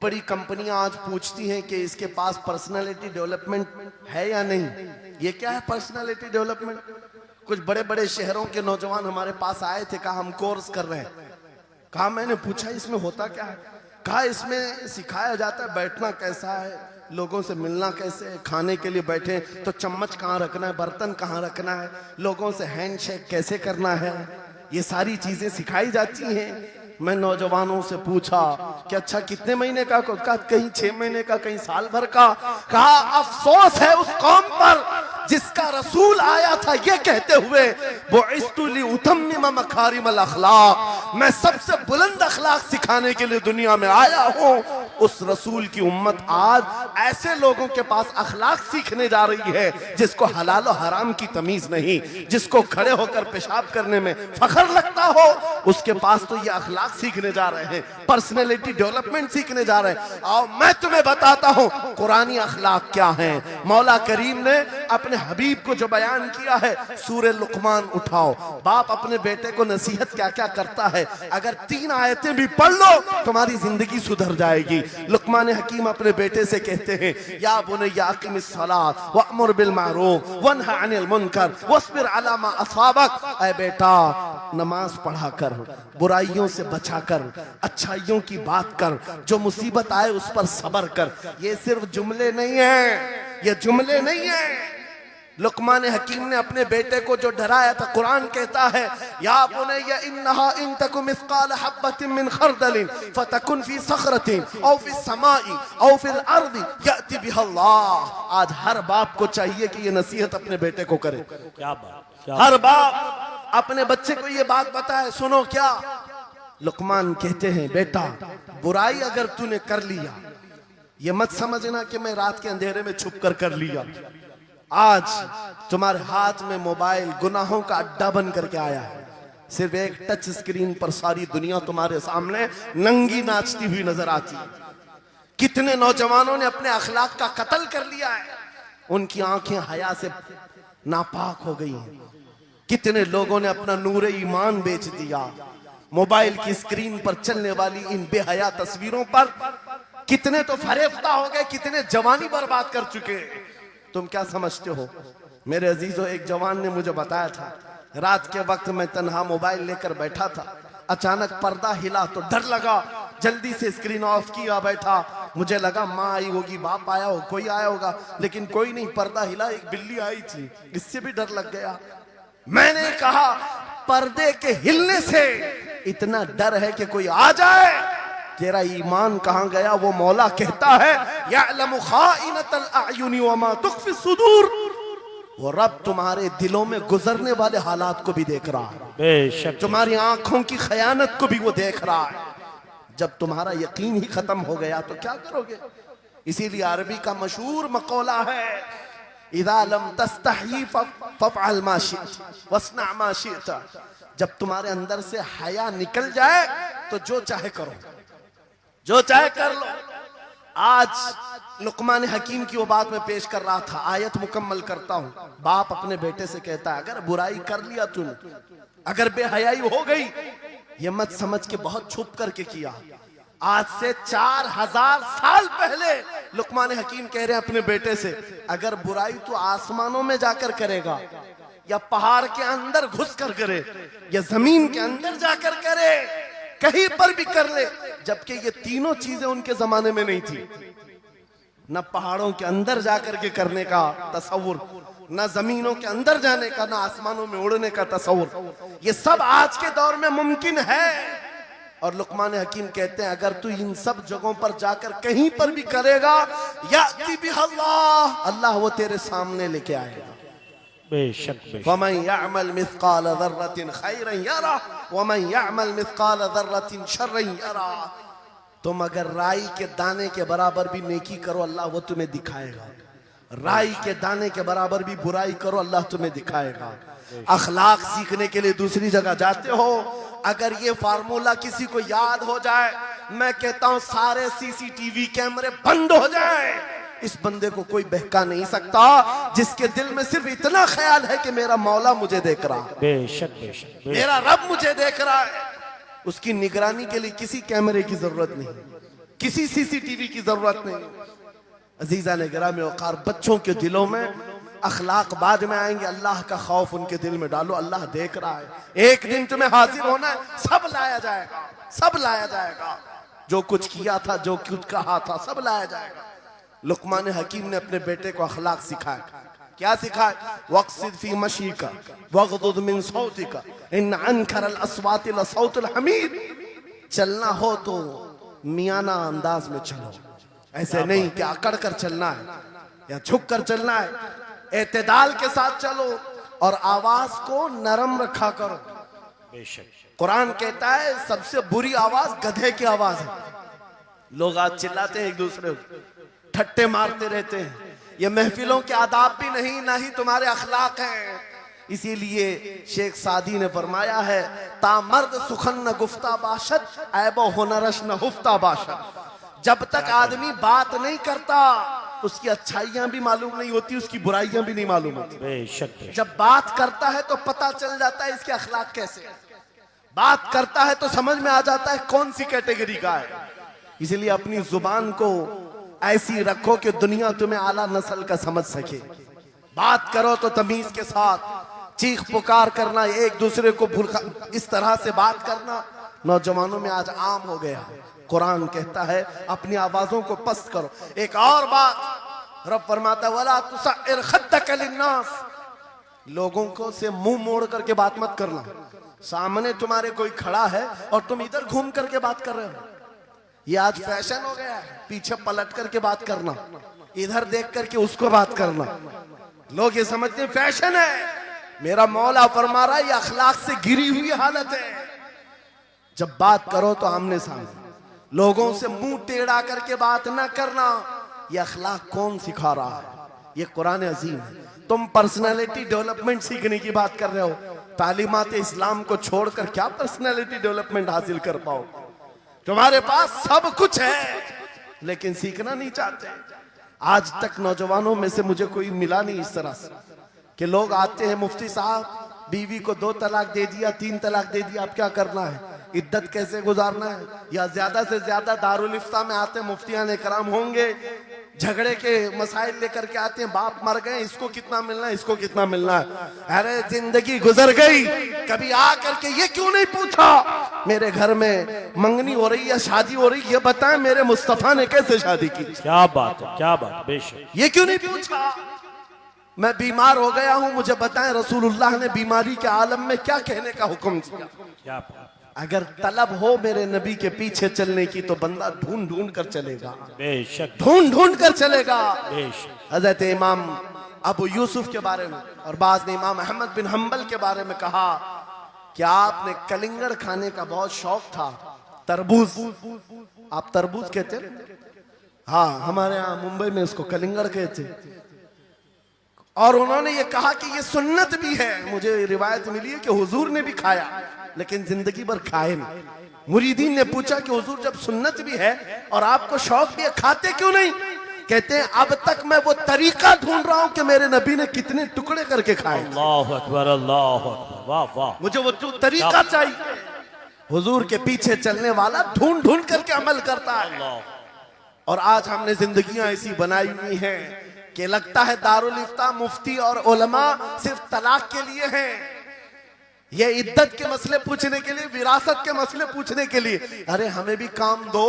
बड़ी कंपनियां आज पूछती हैं कि इसके पास पर्सनालिटी डेवलपमेंट है या नहीं। ये क्या है पर्सनालिटी डेवलपमेंट? कुछ बड़े बड़े शहरों के नौजवान हमारे पास आए थे, कहा हम कोर्स कर रहे हैं। कहा मैंने पूछा इसमें होता क्या है? कहा इसमें सिखाया जाता है बैठना कैसा है, लोगों से मिलना कैसे है, खाने के लिए बैठे तो चम्मच कहाँ रखना है, बर्तन कहाँ रखना है, लोगों से हैंडशेक कैसे करना है, ये सारी चीजें सिखाई जाती हैं। मैं नौजवानों से पूछा कि अच्छा कितने महीने का? कहा कहीं 6 महीने का, कहीं साल भर का। कहा अफसोस है उस कौम पर जिसका रसूल आया था ये कहते हुए बुइस्तु लिउतम्मिम मकारिमल अखलाक, मैं सबसे बुलंद अखलाक सिखाने के लिए दुनिया में आया हूँ। उस रसूल की उम्मत आज ऐसे लोगों के पास अखलाक सीखने जा रही है जिसको हलाल और हराम की तमीज नहीं, जिसको खड़े होकर पेशाब करने में फख्र लगता हो, उसके पास तो ये अखलाक सीखने जा रहे हैं, पर्सनैलिटी डेवलपमेंट सीखने जा रहे हैं। और मैं तुम्हें बताता हूं कुरानी अखलाक क्या है। मौला करीम ने अपने हबीब को जो बयान किया है, सूरह लुकमान उठाओ, बाप अपने बेटे को नसीहत क्या क्या करता है, अगर 3 आयतें भी पढ़ लो तुम्हारी जिंदगी सुधर जाएगी। लुकमान हकीम अपने बेटे से कहते हैं या बुनय्या अक़िमिस सलात वअमुर बिल मारूफ वन्हा अनिल मुनकर वस्बिर अला मा असाबक, ऐ बेटा नमाज पढ़ा कर, बुराइयों से बचा कर, अच्छाइयों की बात कर, जो मुसीबत आए उस पर सब्र कर। ये सिर्फ जुमले नहीं है, ये जुमले नहीं है। लुकमान हकीम ने अपने बेटे को जो डराया था, कुरान कहता है या बुनय्या इन्नहा इन तकु मिस्काल हब्बतिन मिन खरदलिन फतकुन फी सखरतिन औ फी समाई औ फिल अर्दी याति बिहल्लाह। आज हर बाप को चाहिए कि ये नसीहत अपने बेटे को करे। क्या बात, हर बाप अपने बच्चे को ये बात बताए, सुनो क्या लुकमान कहते हैं, बेटा बुराई अगर तूने कर लिया, ये मत समझना कि मैं रात के अंधेरे में छुप कर लिया। आज तुम्हारे हाथ में मोबाइल गुनाहों का अड्डा बन करके आया है। सिर्फ एक टच स्क्रीन पर सारी दुनिया तुम्हारे सामने नंगी नाचती हुई नजर आती है। कितने नौजवानों ने अपने अखलाक का कत्ल कर लिया है, उनकी आंखें हया से नापाक हो गई हैं। कितने लोगों ने अपना नूर ईमान बेच दिया मोबाइल की स्क्रीन पर चलने वाली इन बेहया तस्वीरों पर। कितने तो फरेफ्ता हो गए, कितने जवानी बर्बाद कर चुके हैं। तुम क्या समझते हो मेरे अजीजों? एक जवान ने मुझे बताया था, रात के वक्त मैं तन्हा मोबाइल लेकर बैठा था, अचानक पर्दा हिला तो डर लगा, जल्दी से स्क्रीन ऑफ किया, बैठा। मुझे लगा माँ आई होगी, बाप आया हो, कोई आया होगा, लेकिन कोई नहीं। पर्दा हिला, एक बिल्ली आई थी, इससे भी डर लग गया। मैंने कहा पर्दे के हिलने से इतना डर है कि कोई आ जाए, तेरा ईमान कहां गया? वो मौला कहता है यअलमु खाइनतल अयुनि वमा तुख्फी सुदूर, वो रब तुम्हारे दिलों में गुजरने वाले हालात को भी देख रहा है, बेशक तुम्हारी आंखों की खयानत को भी वो देख रहा है। जब तुम्हारा यकीन ही खत्म हो गया तो क्या करोगे? इसीलिए अरबी का मशहूर मकौला है इज़ा लम तस्तही फफ़अल मा शिअत वस्ना मा शिअत, जब तुम्हारे अंदर से हया निकल जाए तो जो चाहे करो, जो चाहे कर लो। आज लुकमान हकीम की वो बात मैं पेश कर रहा था, आयत मुकम्मल करता हूं। बाप अपने बेटे से कहता है अगर बुराई कर लिया तूने, अगर बेहयाई हो गई, ये मत समझ के बहुत छुप करके किया। आज से 4000 साल पहले लुकमान हकीम कह रहे हैं अपने बेटे से, अगर बुराई तो आसमानों में जाकर करेगा, या पहाड़ के अंदर घुस कर करे, या जमीन के अंदर जाकर करे, कहीं पर भी कर ले। जबकि ये तीनों चीजें उनके जमाने में नहीं थी, न पहाड़ों के अंदर जाकर के करने का तसव्वुर, न जमीनों के अंदर जाने का, न आसमानों में उड़ने का तसव्वुर। ये सब आज के दौर में मुमकिन है। और लुकमान हकीम कहते हैं अगर तू इन सब जगहों पर जाकर कहीं पर भी करेगा, याति बिहल्लाह, अल्लाह वो तेरे सामने लेके आएगा। बेशक वमन यअमल मिस्काल ज़र्रतिन खैरन यरा वमन यअमल मिस्काल ज़र्रतिन शर्रन यरा। तुम अगर राई के दाने के बराबर भी नेकी करो, अल्लाह वो तुम्हें दिखाएगा। राई के दाने के बराबर भी बुराई करो, अल्लाह तुम्हें दिखाएगा। अखलाक सीखने के लिए दूसरी जगह जाते हो, अगर ये फार्मूला किसी को याद हो जाए, मैं कहता हूं सारे सीसीटीवी कैमरे बंद हो जाए, इस बंदे को कोई बहका नहीं सकता जिसके दिल में सिर्फ इतना ख्याल है कि मेरा मौला मुझे देख रहा है, बेशक मेरा रब मुझे देख रहा है। उसकी निगरानी के लिए किसी कैमरे की जरूरत नहीं। किसी सीसीटीवी की जरूरत नहीं। अजीजा ने गिरामी वक़ार, बच्चों के दिलों में अखलाक बाद में आएंगे, अल्लाह का खौफ उनके दिल में डालो। अल्लाह देख रहा है, एक दिन तुम्हें हाजिर होना है, सब लाया जाएगा, सब लाया जाएगा। जो कुछ किया था, जो कुछ कहा था, सब लाया जाएगा। लुकमान हकीम ने अपने बेटे को अखलाक सिखाया। क्या सिखाया? वक़्सिद फी मशीका वग़दुद मिन सौतिका इन अनकरल अस्वाति लसौतुल हमीद। चलना हो तो मियाना अंदाज में चलो, ऐसे नहीं कि अकड़ कर चलना है या झुक कर चलना है। एतदाल के साथ चलो और आवाज को नरम रखा करो। बेशक कुरान कहता है सबसे बुरी आवाज गधे की आवाज है। लोग आज चिल्लाते हैं एक दूसरे को, ठट्टे मारते रहते हैं। ये महफिलों के आदाब भी नहीं, ना ही तुम्हारे अखलाक हैं। इसीलिए शेख सादी ने फरमाया है, तामर्द सुखन न गुफ्ता बाशद ऐबो हुनरश न हुफ्ता बाशद। जब तक आदमी बात नहीं करता उसकी अच्छाइयां भी मालूम नहीं होती, उसकी बुराइयां भी नहीं मालूम होती। बेशक जब बात करता है तो पता चल जाता है इसके अखलाक कैसे। बात करता है तो समझ में आ जाता है कौन सी कैटेगरी का है। इसलिए अपनी जुबान को ऐसी रखो कि दुनिया तुम्हें आला नस्ल का समझ सके। बात करो तो तमीज के साथ, चीख पुकार करना, एक दूसरे को इस तरह से बात करना नौजवानों में आज आम हो गया। कुरान कहता है अपनी आवाजों को पस्त करो। एक और बात रब फरमाता है, वला तुसइर खद्दक लिन्नास, लोगों को से मुंह मोड़ करके बात मत करना। सामने तुम्हारे कोई खड़ा है और तुम इधर घूम करके बात कर रहे हो, ये आज फैशन हो गया है। पीछे पलट करके बात करना, इधर देख करके उसको बात करना, लोग ये समझते हैं फैशन है। मेरा मौला फरमा रहा है ये अखलाक से गिरी हुई हालत है। जब बात करो तो आमने सामने, लोगों से मुंह टेढ़ा करके बात ना करना। ये अखलाक कौन सिखा रहा है? ये कुरान अजीम है। तुम पर्सनालिटी डेवलपमेंट सीखने की बात कर रहे हो, तालीमात इस्लाम को छोड़कर क्या पर्सनालिटी डेवलपमेंट हासिल कर पाओ? तुम्हारे पास सब कुछ है लेकिन सीखना नहीं चाहते। आज तक नौजवानों में से मुझे कोई मिला नहीं इस तरह से कि लोग आते हैं, मुफ्ती साहब बीवी को 2 तलाक दे दिया, 3 तलाक दे दिया, अब क्या करना है, इद्दत कैसे गुजारना है? या ज्यादा से ज्यादा दारुल इफ्ता में आते हैं, मुफ्तियान इकराम होंगे, झगड़े के मसाइल लेकर के आते हैं, बाप मर गए, इसको कितना मिलना है, इसको कितना मिलना है। अरे जिंदगी गुजर गई, कभी आ करके ये क्यों नहीं पूछा मेरे घर में मंगनी हो रही है, शादी हो रही है, ये बताएं मेरे मुस्तफा ने कैसे शादी की? क्या बात है, क्या बात। बेशक ये क्यों नहीं पूछा? मैं बीमार हो गया हूं, मुझे बताएं रसूलुल्लाह ने बीमारी के आलम में क्या कहने का हुक्म दिया? क्या बात। अगर तलब हो मेरे नबी के पीछे चलने की तो बंदा ढूंढ ढूंढ कर चलेगा, बेशक ढूंढ ढूंढ कर चलेगा। बेशक हजरत इमाम अबू यूसुफ के बारे में और बाद में इमाम अहमद बिन हम्बल के बारे में कहा कि आपने कलिंगड़ खाने का बहुत शौक था। तरबूज, आप तरबूज कहते हैं? हाँ, हमारे यहाँ मुंबई में इसको कलिंगड़ कहते। और उन्होंने ये कहा कि ये सुन्नत भी है। मुझे रिवायत मिली है कि हुजूर ने भी खाया लेकिन जिंदगी भर खाए नहीं। मुरीदीन ने पूछा कि हुजूर जब सुन्नत भी है और आपको शौक भी है, खाते क्यों नहीं? कहते हैं अब तक मैं वो तरीका ढूंढ रहा हूं कि मेरे नबी ने कितने टुकड़े करके खाए। अल्लाह अकबर, अल्लाह अकबर, वाह वाह। मुझे वो तरीका चाहिए। हुजूर के पीछे चलने वाला ढूंढ ढूंढ करके अमल करता है। और आज हमने जिंदगियां ऐसी बनाई हुई हैं कि लगता है दारुल इफ्ता, मुफ्ती और उलमा सिर्फ तलाक के लिए हैं, ये इद्दत के मसले पूछने के लिए, विरासत के मसले पूछने के लिए। अरे हमें भी काम दो,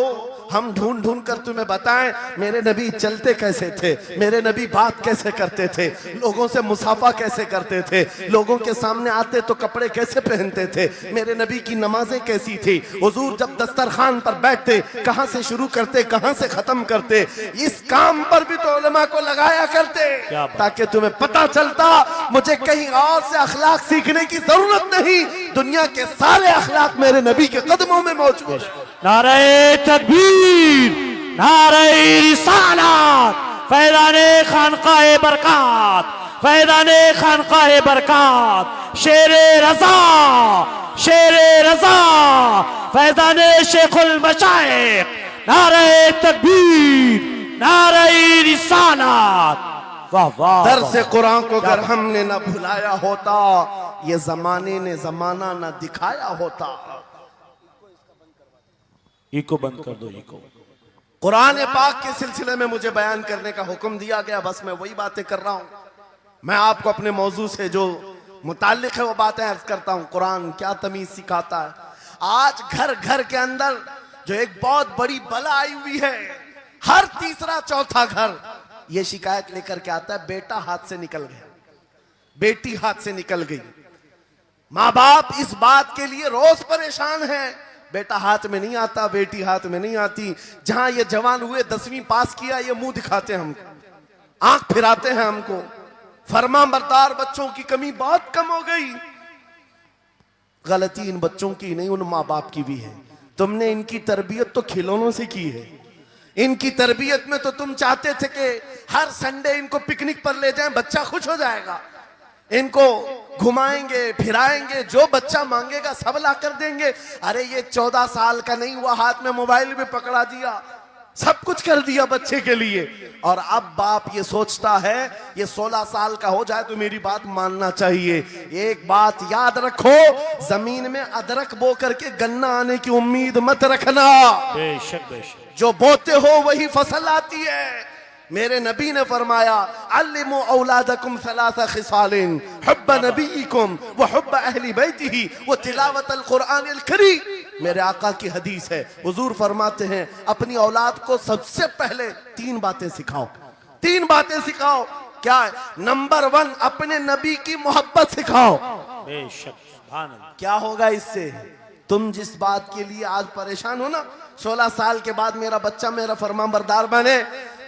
हम ढूंढ ढूंढ कर तुम्हें बताएं मेरे नबी चलते कैसे थे, मेरे नबी बात कैसे करते थे, लोगों से मुसाफा कैसे करते थे, लोगों के सामने आते तो कपड़े कैसे पहनते थे, मेरे नबी की नमाजें कैसी थी, हुजूर जब दस्तरखान पर बैठते कहां से शुरू करते कहां से खत्म करते। इस काम पर भी तो उलमा को लगाया करते ताकि तुम्हें पता चलता मुझे कहीं और से अखलाक सीखने की जरूरत नहीं, दुनिया के सारे अखलाक मेरे नबी के कदमों में मौजूद। नारे तकबीर, नारे रिसालत, फैज़ाने खानकाए बरकत, फैज़ाने खानकाए बरकत, शेरे रज़ा, शेरे रज़ा, फैज़ाने शेखुल मशाइख, नारे तकबीर, नारे रिसालत। वाह वाह। दर्स कुरान को अगर हमने न भुलाया होता, ये जमाने ने जमाना न दिखाया होता। इको बंद कर दो, इको। कुरान पाक के सिलसिले में मुझे बयान करने का हुक्म दिया गया, बस मैं वही बातें कर रहा हूं। मैं आपको अपने मौजू से जो मुताल्लिक है वो बातें अर्ज करता हूं। कुरान क्या तमीज सिखाता है। आज घर घर के अंदर जो एक बहुत बड़ी बला आई हुई है, हर तीसरा चौथा घर ये शिकायत लेकर के आता है, बेटा हाथ से निकल गया, बेटी हाथ से निकल गई। माँ बाप इस बात के लिए रोज परेशान है, बेटा हाथ में नहीं आता, बेटी हाथ में नहीं आती। जहां ये जवान हुए 10वीं पास किया, ये मुंह दिखाते हैं हमको, आंख फिराते हैं हमको। फरमाबरदार बच्चों की कमी बहुत कम हो गई। गलती इन बच्चों की नहीं, उन माँ बाप की भी है। तुमने इनकी तरबियत तो खिलौनों से की है। इनकी तरबियत में तो तुम चाहते थे कि हर संडे इनको पिकनिक पर ले जाएं, बच्चा खुश हो जाएगा। इनको घुमाएंगे फिराएंगे, जो बच्चा मांगेगा सब ला कर देंगे। अरे ये 14 साल का नहीं हुआ, हाथ में मोबाइल भी पकड़ा दिया, सब कुछ कर दिया बच्चे के लिए। और अब बाप ये सोचता है ये 16 साल का हो जाए तो मेरी बात मानना चाहिए। एक बात याद रखो, जमीन में अदरक बो करके गन्ना आने की उम्मीद मत रखना। बेशक बेशक, जो बोते हो वही फसल आती है। मेरे नबी ने फरमाया, अल्लिमु औलादकुम सलासा खिसालिन, हुब्ब नबीकुम व हुब्ब अहली बैतिही व तिलावतल कुरानिल करीम। मेरे आका की हदीस है, हुजूर फरमाते हैं अपनी औलाद को सबसे पहले 3 बातें सिखाओ। 3 बातें सिखाओ। क्या है? नंबर 1, अपने नबी की मोहब्बत सिखाओ। बेशक, सुभान अल्लाह। क्या होगा इससे? तुम जिस बात के लिए आज परेशान हो ना, 16 साल के बाद मेरा बच्चा मेरा फरमाबरदार बने,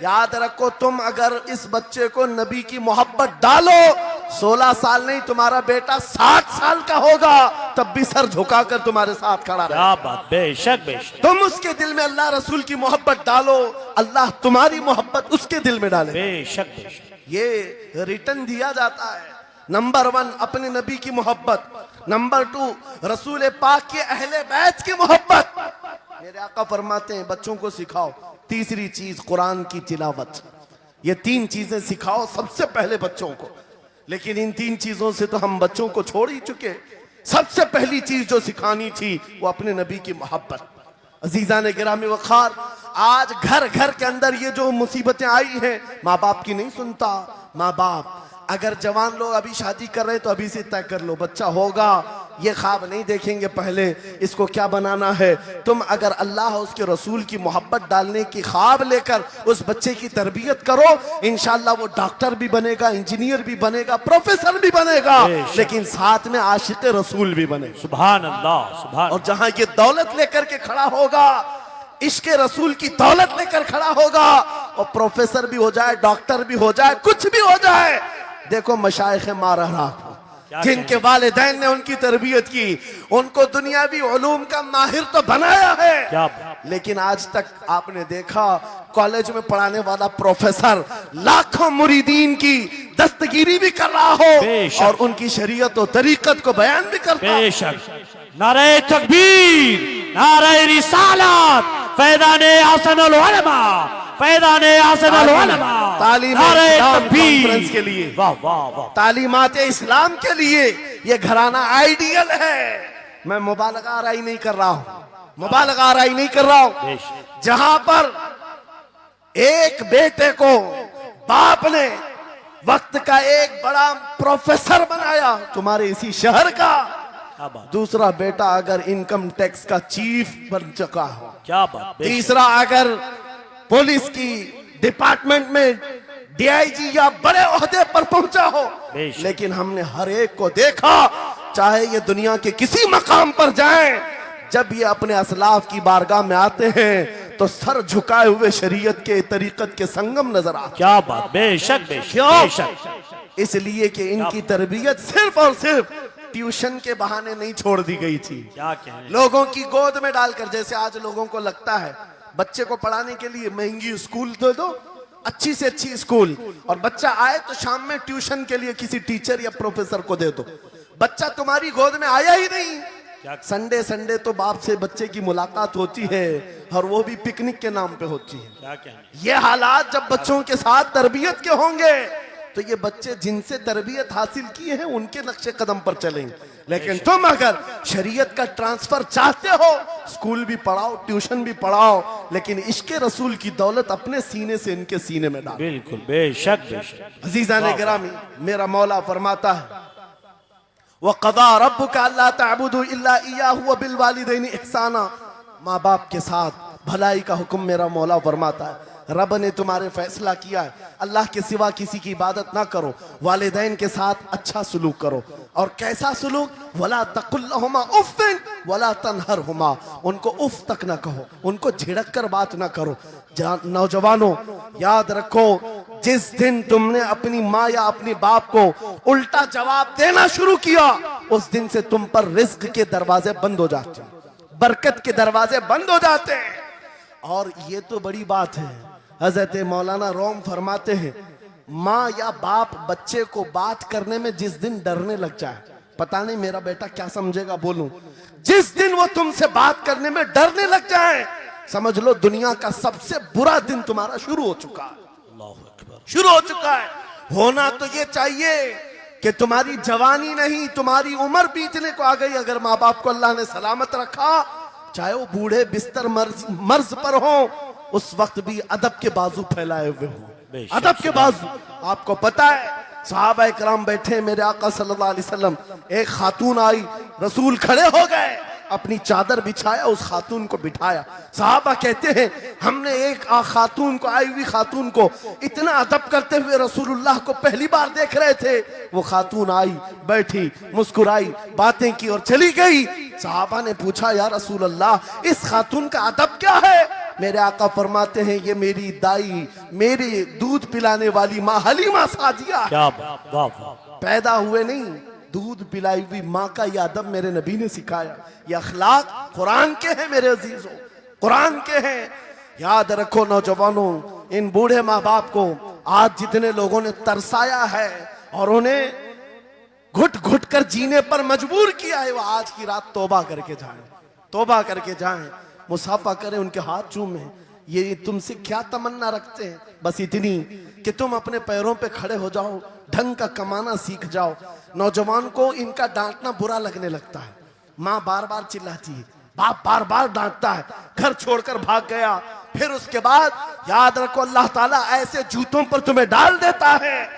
याद रखो तुम अगर इस बच्चे को नबी की मोहब्बत डालो, 16 साल नहीं तुम्हारा बेटा 60 साल का होगा, तब भी सर झुकाकर तुम्हारे साथ खड़ा रहेगा। क्या बात, बेशक बेशक। तुम उसके दिल में अल्लाह रसूल की मोहब्बत डालो, अल्लाह तुम्हारी मोहब्बत उसके दिल में डाले। बेशक बेशक, ये रिटर्न दिया जाता है। नंबर 1 अपने नबी की मोहब्बत, नंबर 2 रसूल पाक के अहले बैत की मोहब्बत। मेरे आका फरमाते हैं बच्चों को सिखाओ। तीसरी चीज कुरान की तिलावत। ये 3 चीजें सिखाओ सबसे पहले बच्चों को। लेकिन इन 3 चीजों से तो हम बच्चों को छोड़ ही चुके। सबसे पहली चीज जो सिखानी थी वो अपने नबी की मोहब्बत। अजीजा ने गिरामी वखार, आज घर घर के अंदर ये जो मुसीबतें आई हैं, माँ बाप की नहीं सुनता। माँ बाप अगर जवान लोग अभी शादी कर रहे हैं तो अभी से तय कर लो, बच्चा होगा, ये ख्वाब नहीं देखेंगे पहले इसको क्या बनाना है। तुम अगर अल्लाह उसके रसूल की मोहब्बत डालने की ख्वाब लेकर उस बच्चे की तरबियत करो, इंशाअल्लाह वो डॉक्टर भी बनेगा, इंजीनियर भी बनेगा, प्रोफेसर भी बनेगा, लेकिन साथ में आशिक रसूल भी बनेगा। सुभान अल्लाह, सुभान। और जहां ये दौलत लेकर के खड़ा होगा, इश्क रसूल की दौलत लेकर खड़ा होगा, और प्रोफेसर भी हो जाए, डॉक्टर भी हो जाए, कुछ भी हो जाए। देखो मशाइख मारहरा जिनके वालिदैन ने उनकी तरबियत की, उनको दुनियावी उलूम का माहिर तो बनाया है, क्या? लेकिन आज तक आपने देखा कॉलेज में पढ़ाने वाला प्रोफेसर लाखों मुरीदीन की दस्तगीरी भी कर रहा हो और उनकी शरीयत और तरीकत को बयान भी करता हो। बेशक। नारे तकबीर, नारे रिसालत, फैज़ाने हसनुल उलमा, फैज़ाने हसनुल उलमा। तालीमात कॉन्फ्रेंस के लिए, वाह वाह वाह, तालीमात इस्लाम के लिए ये घराना आइडियल है। मैं मुबालगा आराई नहीं कर रहा हूं, मुबालगा आराई नहीं कर रहा हूं। जहां पर एक बेटे को बाप ने वक्त का एक बड़ा प्रोफेसर बनाया तुम्हारे इसी शहर का, दूसरा बेटा अगर इनकम टैक्स का चीफ बन चुका हो, क्या बात, तीसरा अगर पुलिस की डिपार्टमेंट में डीआईजी या बड़े ओहदे पर पहुंचा हो। लेकिन हमने हर एक को देखा, चाहे ये दुनिया के किसी मकाम पर जाएं, जब ये अपने असलाफ की बारगाह में आते हैं तो सर झुकाए हुए शरीयत के तरीकत के संगम नजर आते। क्या बात, बेशक बेशक। इसलिए कि इनकी तरबियत सिर्फ और सिर्फ ट्यूशन के बहाने नहीं छोड़ दी गई थी, क्या कहें, लोगों की गोद में डालकर। जैसे आज लोगों को लगता है बच्चे को पढ़ाने के लिए महंगी स्कूल दे दो, अच्छी से अच्छी स्कूल, और बच्चा आए तो शाम में ट्यूशन के लिए किसी टीचर या प्रोफेसर को दे दो। बच्चा तुम्हारी गोद में आया ही नहीं। संडे संडे तो बाप से बच्चे की मुलाकात होती है, और वो भी पिकनिक के नाम पे होती है। क्या कहें, ये हालात जब बच्चों के साथ तरबियत के होंगे तो ये बच्चे जिनसे तरबियत हासिल किए हैं उनके नक्शे कदम पर चलेंगे। लेकिन तुम अगर शरीयत का ट्रांसफर चाहते हो, स्कूल भी पढ़ाओ, ट्यूशन भी पढ़ाओ, लेकिन इश्क़ रसूल की दौलत अपने सीने से इनके सीने में डालो। बिल्कुल, बेशक बेशक। अजीज़ान गिरामी, मेरा मौला फरमाता है वक़ज़ा रब्बुका अल्ला तअबुदू इल्ला इय्याहु व बिल वालिदैनि इहसाना। माँ बाप के साथ भलाई का हुक्म मेरा मौला फरमाता है। रब ने तुम्हारे फैसला किया है अल्लाह के सिवा किसी की इबादत ना करो, वालिदैन के साथ अच्छा सलूक करो। और कैसा सलूक? वला तकुल लहुमा उफ़्फ़िन वला तनहरहुमा, उनको उफ तक ना कहो, उनको झिड़क कर बात ना करो। नौजवानों याद रखो, जिस दिन तुमने अपनी माँ या अपने बाप को उल्टा जवाब देना शुरू किया, उस दिन से तुम पर रिज्क के दरवाजे बंद हो जाते हैं, बरकत के दरवाजे बंद हो जाते हैं। और ये तो बड़ी बात है, हजरत मौलाना रोम फरमाते हैं माँ या बाप बच्चे को बात करने में जिस दिन डरने लग जाए, पता नहीं मेरा बेटा क्या समझेगा बोलूं, जिस दिन वो तुमसे बात करने में डरने लग जाए, समझ लो दुनिया का सबसे बुरा दिन तुम्हारा शुरू हो चुका है, शुरू हो चुका है। होना तो ये चाहिए कि तुम्हारी जवानी नहीं, तुम्हारी उम्र बीतने को आ गई, अगर माँ बाप को अल्लाह ने सलामत रखा, चाहे वो बूढ़े बिस्तर मर्ज पर हो, उस वक्त भी अदब के बाजू फैलाए हुए हो, अदब के बाजू। आपको पता है सहाबा इकराम बैठे, मेरे आका सल्लल्लाहु अलैहि वसल्लम, एक खातून आई, रसूल खड़े हो गए, अपनी चादर बिछाया, उस खातून को बिठाया। सहाबा कहते हैं हमने एक खातून को, आई हुई खातून को इतना अदब करते हुए रसूलुल्लाह को पहली बार देख रहे थे। वो खातून आई, बैठी, मुस्कुराई, बातें की और चली गई। सहाबा ने पूछा या रसूलल्लाह, इस खातून का अदब क्या है? मेरे आका फरमाते हैं ये मेरी दाई, मेरी दूध पिलाने वाली माँ हलीमा सादिया, क्या बात, वाह वाह। पैदा हुए नहीं, दूध पिलाई हुई माँ का यह अदब मेरे नबी ने सिखाया। ये अखलाक कुरान के हैं मेरे अजीजों, कुरान के हैं। याद रखो नौजवानों, इन बूढ़े माँ बाप को आज जितने लोगों ने तरसाया है और उन्हें घुट घुट कर जीने पर मजबूर किया है, वो आज की रात तौबा करके जाएं, तौबा करके जाएं, मुसाफा करें, उनके हाथ चूमें। ये तुमसे क्या तमन्ना रखते हैं? बस इतनी कि तुम अपने पैरों पे खड़े हो जाओ, ढंग का कमाना सीख जाओ। नौजवान को इनका डांटना बुरा लगने लगता है, माँ बार बार चिल्लाती है, बाप बार बार डांटता है, घर छोड़कर भाग गया, फिर उसके बाद याद रखो अल्लाह ताला ऐसे जूतों पर तुम्हें डाल देता है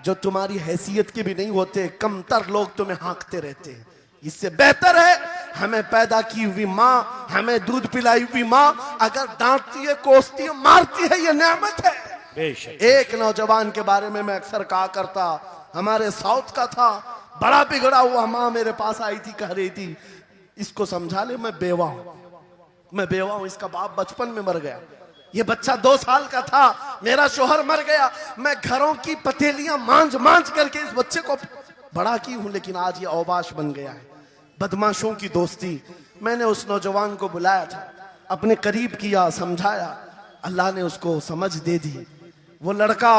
जो तुम्हारी हैसियत के भी नहीं होते, कमतर लोग तुम्हें हाँकते रहते हैं। इससे बेहतर है हमें पैदा की हुई माँ, हमें दूध पिलाई हुई माँ अगर डांटती है, कोसती है, मारती है, ये नेमत है। एक नौजवान के बारे में मैं अक्सर कहा करता, हमारे साउथ का था, बड़ा बिगड़ा हुआ, माँ मेरे पास आई थी, कह रही थी इसको समझा ले, मैं बेवा हूं, मैं बेवा हूं, इसका बाप बचपन में मर गया, ये बच्चा 2 साल का था, मेरा शोहर मर गया, मैं घरों की पतेलियां मांझ मांझ करके इस बच्चे को बड़ा की हूं, लेकिन आज ये औबाश बन गया है। बदमाशों की दोस्ती। मैंने उस नौजवान को बुलाया था, अपने करीब किया, समझाया, अल्लाह ने उसको समझ दे दी। वो लड़का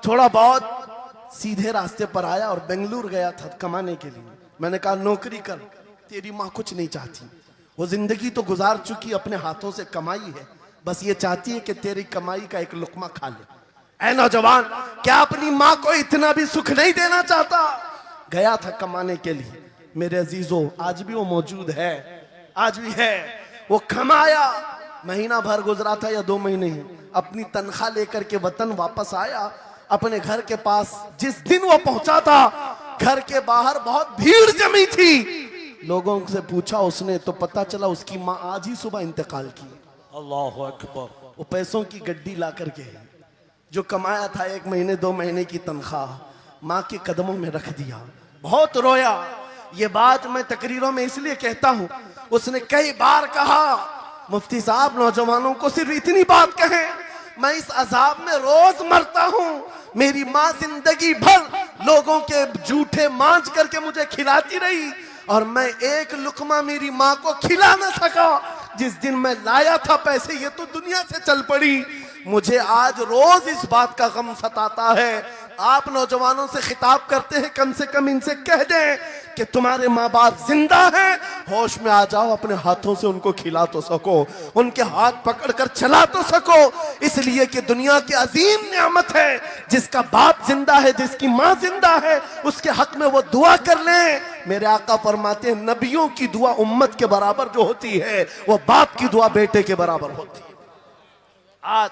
थोड़ा बहुत सीधे रास्ते पर आया और बेंगलुरु गया था कमाने के लिए। मैंने कहा नौकरी कर, तेरी माँ कुछ नहीं चाहती, वो जिंदगी तो गुजार चुकी, अपने हाथों से कमाई है, बस ये चाहती है कि तेरी कमाई का एक लुकमा खा ले। ऐ नौजवान, क्या अपनी माँ को इतना भी सुख नहीं देना चाहता? गया था कमाने के लिए। मेरे अजीजों, आज भी वो मौजूद है, आज भी है। वो कमाया, महीना भर गुजरा था या 2 महीने, अपनी तनख्वाह लेकर के वतन वापस आया। अपने घर के पास जिस दिन वो पहुंचा था, घर के बाहर बहुत भीड़ जमी थी। लोगों से पूछा उसने तो पता चला उसकी माँ आज ही सुबह इंतकाल की। अल्लाहु अकबर। वो पैसों की गड्डी ला करके जो कमाया था 1 महीने 2 महीने की तनख्वाह माँ के कदमों में रख दिया। बहुत रोया। ये बात मैं तकरीरों में इसलिए कहता हूँ, उसने कई बार कहा मुफ्ती साहब नौजवानों को सिर्फ इतनी बात कहें, मैं इस अजाब में रोज मरता हूँ, मेरी माँ जिंदगी भर लोगों के जूठे मांझ करके मुझे खिलाती रही और मैं एक लुकमा मेरी माँ को खिला न सका। जिस दिन मैं लाया था पैसे, ये तो दुनिया से चल पड़ी। मुझे आज रोज इस बात का गम सताता है। आप नौजवानों से खिताब करते हैं, कम से कम इनसे कह दें कि तुम्हारे माँ बाप जिंदा हैं, होश में आ जाओ, अपने हाथों से उनको खिला तो सको, उनके हाथ पकड़कर चला तो सको। इसलिए कि दुनिया की अजीम नेमत है, जिसका बाप जिंदा है, जिसकी माँ जिंदा है, उसके हक में वो दुआ कर लें। मेरे आका फरमाते हैं नबियों की दुआ उम्मत के बराबर जो होती है, वो बाप की दुआ बेटे के बराबर होती है। आज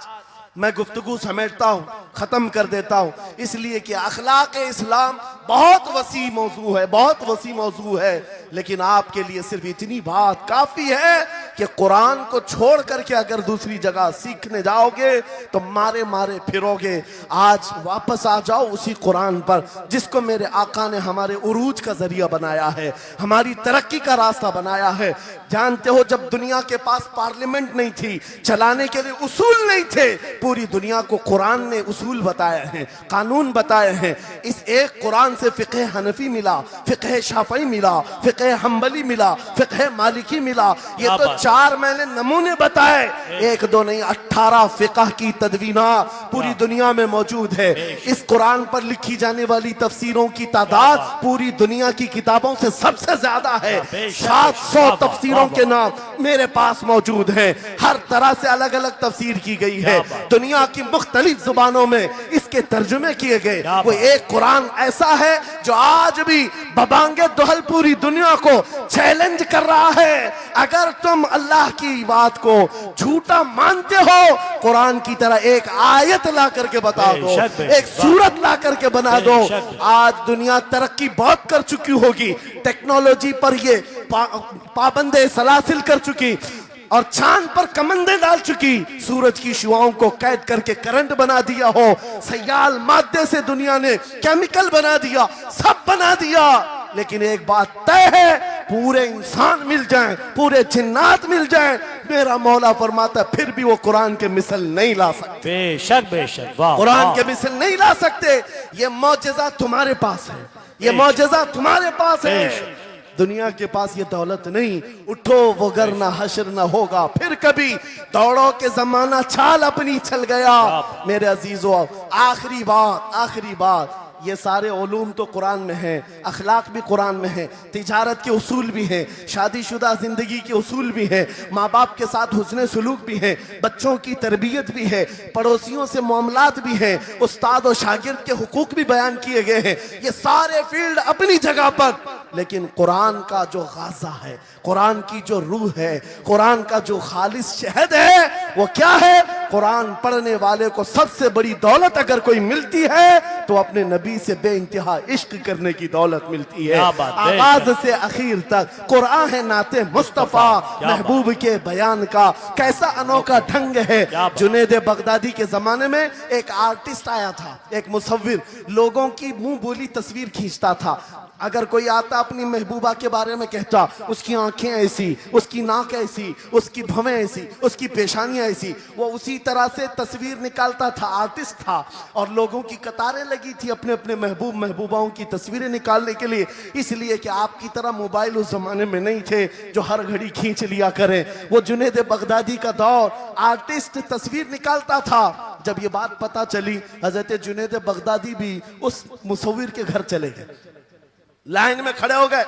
मैं गुफ्तगू समेटता हूं, खत्म कर देता हूं, इसलिए कि अखलाक इस्लाम बहुत वसी मौजू है, बहुत वसी मौजू है। लेकिन आपके लिए सिर्फ इतनी बात काफी है कि कुरान को छोड़ करके अगर दूसरी जगह सीखने जाओगे तो मारे मारे फिरोगे। आज वापस आ जाओ उसी कुरान पर जिसको मेरे आका ने हमारे उरूज का जरिया बनाया है, हमारी तरक्की का रास्ता बनाया है। जानते हो जब दुनिया के पास पार्लियामेंट नहीं थी, चलाने के लिए उसूल नहीं थे, पूरी दुनिया को कुरान ने उसूल बताए हैं, कानून बताए हैं। इस एक कुरान से फिक़्ह हनफी मिला, फिक़्ह शाफ़ई मिला, फिक़्ह हम्बली मिला, फिक़्ह मालिकी मिला। ये तो 4 मैंने नमूने बताए, 1 2 नहीं 18 फिक़्ह की तदवीना पूरी दुनिया में मौजूद है। इस कुरान पर लिखी जाने वाली तफसीरों की तादाद पूरी दुनिया की किताबों से सबसे ज्यादा है। 700 तफसीरों के नाम मेरे पास मौजूद हैं। हर तरह से अलग अलग तफसीर की गई है, दुनिया की मुख्तलिफ जुबानों में इसके तर्जुमे किए गए। वो एक कुरान ऐसा है जो आज भी बबांगे दुहल पूरी दुनिया को चैलेंज कर रहा है। अगर तुम अल्लाह की बात को झूठा मानते हो, कुरान की तरह एक आयत ला करके बता दो, एक सूरत ला करके बना दो। आज दुनिया तरक्की बहुत कर चुकी होगी, टेक्नोलॉजी पर ये पाबंदे सलासिल कर चुकी और चांद पर कमंदे डाल चुकी, सूरज की शुआओं को कैद करके करंट बना दिया हो, सयाल मादे से दुनिया ने केमिकल बना दिया, सब बना दिया। लेकिन एक बात तय है, पूरे इंसान मिल जाएं, पूरे जिन्नात मिल जाएं, मेरा मौला फरमाता फिर भी वो कुरान के मिसल नहीं ला सकते। बेशक बेशक, वाह, कुरान के मिसल नहीं ला सकते। ये मौजज़ा तुम्हारे पास है, ये मौजज़ा तुम्हारे पास है, दुनिया के पास ये दौलत नहीं। उठो वगरना हश्र न होगा फिर कभी, दौड़ो के जमाना चाल अपनी चल गया। मेरे अजीजों, आखिरी बात, ये सारे उलूम तो कुरान में हैं, अखलाक भी कुरान में है, तिजारत के उसूल भी हैं, शादीशुदा जिंदगी के उसूल भी हैं, माँ बाप के साथ हुस्न सुलूक भी है, बच्चों की तरबियत भी है, पड़ोसियों से मामलात भी हैं, उस्ताद और शागिर्द के हुकूक भी बयान किए गए हैं। ये सारे फील्ड अपनी जगह पर, लेकिन कुरान का जो गाज़ा है, कुरान की जो रूह है, कुरान का जो खालिस शहद है, वो क्या है? कुरान पढ़ने वाले को सबसे बड़ी दौलत अगर कोई मिलती है तो अपने नबी से बेइंतहा इश्क करने की दौलत मिलती है। आगाज से आखिर तक कुरान है नाते मुस्तफा, महबूब के बयान का कैसा अनोखा ढंग है। जुनैद बगदादी के जमाने में एक आर्टिस्ट आया था, एक मुसव्विर, लोगों की मुंह बोली तस्वीर खींचता था। अगर कोई आता अपनी महबूबा के बारे में कहता, उसकी आंखें ऐसी, उसकी नाक ऐसी, उसकी भवें ऐसी, उसकी पेशानियां ऐसी, वो उसी तरह से तस्वीर निकालता था। आर्टिस्ट था और लोगों की कतारें लगी थी अपने अपने महबूबाओं की तस्वीरें निकालने के लिए। इसलिए कि आपकी तरह मोबाइल उस जमाने में नहीं थे जो हर घड़ी खींच लिया करें। वो जुनैद बगदादी का दौर, आर्टिस्ट तस्वीर निकालता था। जब ये बात पता चली, हजरत जुनैद बगदादी भी उस मुसव्विर के घर चले गए, लाइन में खड़े हो गए।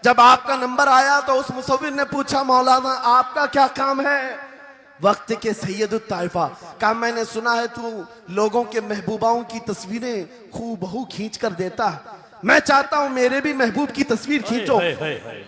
जब आपका नंबर आया तो उस मुसव्विर ने पूछा, मौलाना आपका क्या काम है? वक्त के सैयदुत ताइफा का, मैंने सुना है तू लोगों के महबूबाओं की तस्वीरें खूबहू खींच कर देता है, मैं चाहता हूं मेरे भी महबूब की तस्वीर खींचो।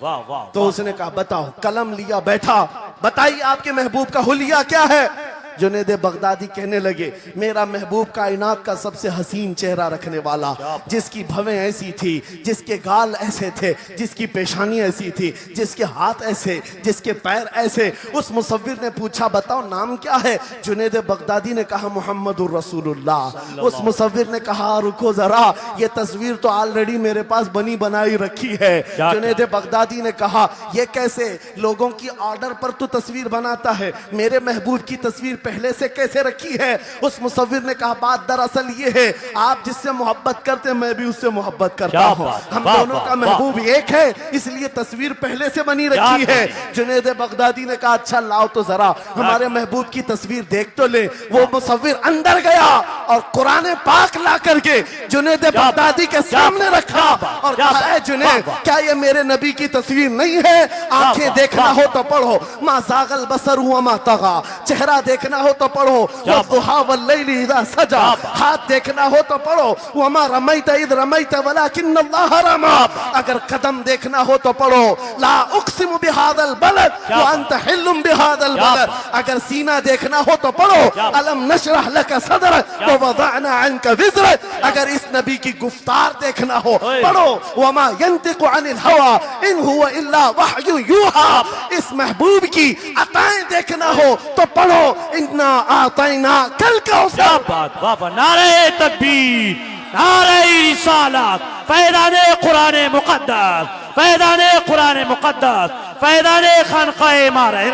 वाह वाह। तो उसने कहा बताओ, कलम लिया बैठा, बताइए आपके महबूब का हुलिया क्या है? जुनैद बगदादी कहने लगे, मेरा महबूब कायनात का सबसे हसीन चेहरा रखने वाला, जिसकी भवें ऐसी थी, जिसके गाल ऐसे थे, जिसकी पेशानी ऐसी थी, जिसके हाथ ऐसे, जिसके पैर ऐसे। उस मुसव्विर ने पूछा, बताओ नाम क्या है? जुनैद बगदादी ने कहा, मुहम्मदुर रसूलुल्लाह। उस मुसव्विर ने कहा, रुको जरा, ये तस्वीर तो ऑलरेडी मेरे पास बनी बनाई रखी है। जुनैद बगदादी ने कहा, ये कैसे? लोगों की ऑर्डर पर तू तस्वीर बनाता है, मेरे महबूब की तस्वीर पहले से कैसे रखी है। उस मुसव्विर ने कहा बात दरअसल ये है, आप जिससे मोहब्बत करते हैं मैं भी उससे मोहब्बत करता क्या हूँ, बात, हम वाह, दोनों वाह, का महबूब एक है, इसलिए तस्वीर पहले से बनी रखी है। जुनैद बगदादी ने कहा अच्छा लाओ तो जरा हमारे महबूब की तस्वीर देख तो ले। वो मुसव्विर अंदर गया और कुरान पाक ला करके जुनैद बगदादी के सामने रखा और कहा है जुनैद क्या ये मेरे नबी की तस्वीर नहीं है? आंखें देखना हो तो पढ़ो, मा ज़ागल बसर हुआ मा तगा, चेहरा देखना हो तो पढ़ो, वद्दुहा वल्लैलि इज़ा सजा, हाथ देखना हो तो पढ़ो, वमा रमैत इज़ रमैत वलाकिन्नल्लाह रमा, अगर कदम देखना हो तो पढ़ो, ला उक़सिमु बिहादल बलद व अंत हिल्लुम बिहादल बलद, अगर सीना देखना हो तो पढ़ो, अलम नशरह लक सदरक व वदअना अन्का विज़रक, अगर इस नबी की गुफ्तार देखना हो पढ़ो, वमा यंतिकु अनिल हवा इन हुवा इल्ला वहयु यूहा, इस महबूब की अताएं देखना हो तो पढ़ो, इन्ना आतैना कल कौसर। क्या बात, वाह वाह, नारे तकबीर, नारे रिसालत, फैज़ाने कुरान मुक़द्दस, फैज़ाने कुरान मुक़द्दस, फैज़ाने खानक़ाह इमारत,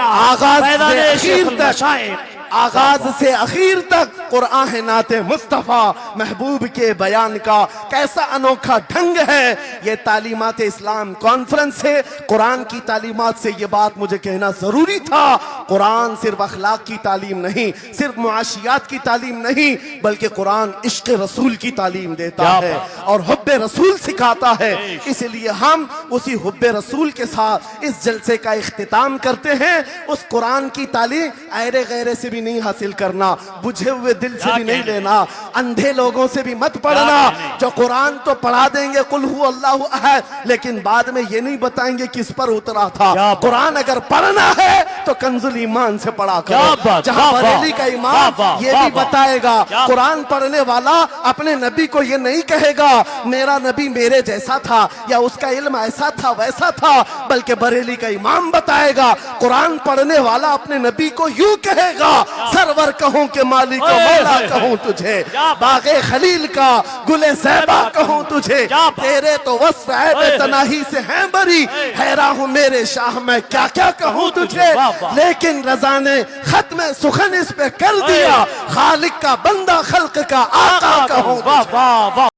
फैज़ाने शेखुल मशाइख, आगाज से आखिर तक कुरान नाते मुस्तफ़ा महबूब के बयान का कैसा अनोखा ढंग है। ये तालीमात इस्लाम कॉन्फ्रेंस है, कुरान की तालीमात से ये बात मुझे कहना जरूरी था। कुरान सिर्फ अखलाक की तालीम नहीं, सिर्फ मुआशियात की तालीम नहीं, बल्कि कुरान इश्क रसूल की तालीम देता है और हुब्बे रसूल सिखाता है। इसलिए हम उसी हुब्बे रसूल के साथ इस जलसे का इख्तिताम करते हैं। उस कुरान की तालीम ऐरे गैरे से भी नहीं हासिल करना, बुझे हुए दिल से भी नहीं लेना, अंधे लोगों से भी मत पढ़ना जो कुरान तो पढ़ा देंगे कुल हु अल्लाहु अहद, लेकिन बाद में ये नहीं बताएंगे किस पर उतरा था। कुरान अगर पढ़ना है तो कंजुल ईमान से पढ़ा करो, जहां बरेली का इमाम ये भी बताएगा कुरान पढ़ने वाला अपने नबी को ये नहीं कहेगा मेरा नबी मेरे जैसा था या उसका इल्म ऐसा था वैसा था, बल्कि बरेली का इमाम बताएगा कुरान पढ़ने वाला अपने नबी को यूं कहेगा सरवर कहूं के मालिक को मौला कहूं तुझे, बागे खलील का गुले ज़ैबा कहूं तुझे, तेरे तो वस्फ ऐब तनाही से हैं बरी, हैरान हूं मेरे शाह मैं क्या क्या कहूं तुझे, लेकिन रज़ा ने खत्म सुखन इस पे कर दिया, खालिक का बंदा खल्क का आका कहूं।